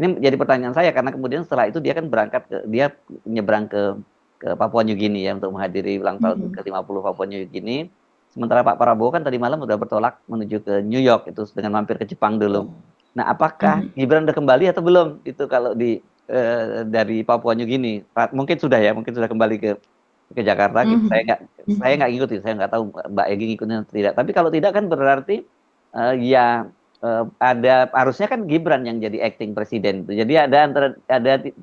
Ini jadi pertanyaan saya karena kemudian setelah itu dia kan dia nyebrang ke Papua New Guinea ya untuk menghadiri ulang tahun Mm-mm. ke-50 Papua New Guinea. Sementara Pak Prabowo kan tadi malam udah bertolak menuju ke New York itu dengan mampir ke Jepang dulu. Nah, apakah Mhm. Gibran udah kembali atau belum? Itu kalau dari Papua New Guinea. Mungkin sudah ya, mungkin sudah kembali ke Jakarta. Saya Mhm. nggak saya Mhm. nggak ngikutin, saya nggak tahu Mbak Egy ngikutin atau tidak. Tapi kalau tidak kan berarti ya harusnya kan Gibran yang jadi acting presiden itu. Jadi ada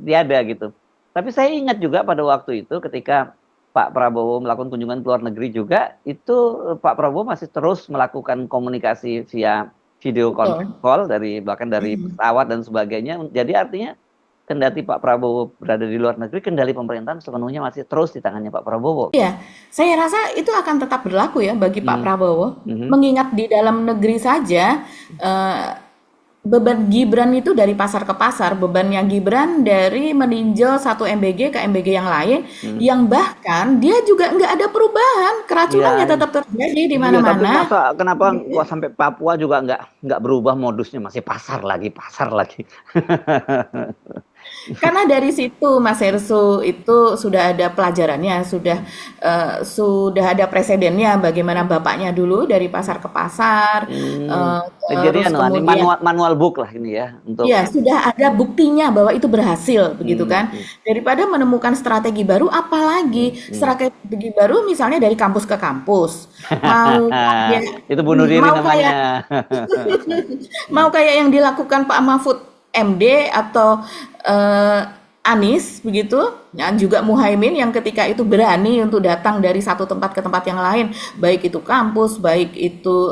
tiada gitu. Tapi saya ingat juga pada waktu itu ketika Pak Prabowo melakukan kunjungan ke luar negeri juga itu Pak Prabowo masih terus melakukan komunikasi via video conference Betul. call bahkan dari Mhm. pesawat dan sebagainya. Jadi artinya kendati Pak Prabowo berada di luar negeri, kendali pemerintahan sepenuhnya masih terus di tangannya Pak Prabowo. Iya, saya rasa itu akan tetap berlaku ya bagi Pak Hmm. Prabowo. Mhm. Mengingat di dalam negeri saja, eh, beban Gibran itu dari pasar ke pasar, bebannya Gibran dari meninjau satu MBG ke MBG yang lain, Hmm. yang bahkan dia juga nggak ada perubahan, Iya, keracunan ya tetap terjadi di iya, tapi mana-mana. kenapa Gitu. kok sampai Papua juga nggak berubah modusnya masih pasar lagi. Karena dari situ Mas Hersu itu sudah ada pelajarannya, sudah ada presidennya bagaimana bapaknya dulu dari pasar ke pasar, Hmm. Jadi terus ini kemudian manual book lah ini ya untuk. ya sudah ada buktinya bahwa itu berhasil begitu Hmm. kan. Hmm. Daripada menemukan strategi baru, Hmm. apalagi Hmm. strategi baru misalnya dari kampus ke kampus, mau kayak Itu bunuh diri mau namanya. kayak mau kayak yang dilakukan Pak Mahfud MD atau eh, Anies begitu, dan juga Muhaimin yang ketika itu berani untuk datang dari satu tempat ke tempat yang lain, baik itu kampus, baik itu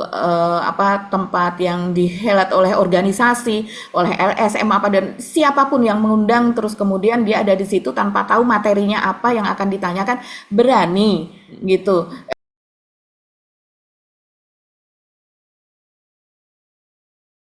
apa tempat yang dihelat oleh organisasi, oleh LSM apa dan siapapun yang mengundang, terus kemudian dia ada di situ tanpa tahu materinya apa yang akan ditanyakan, berani gitu.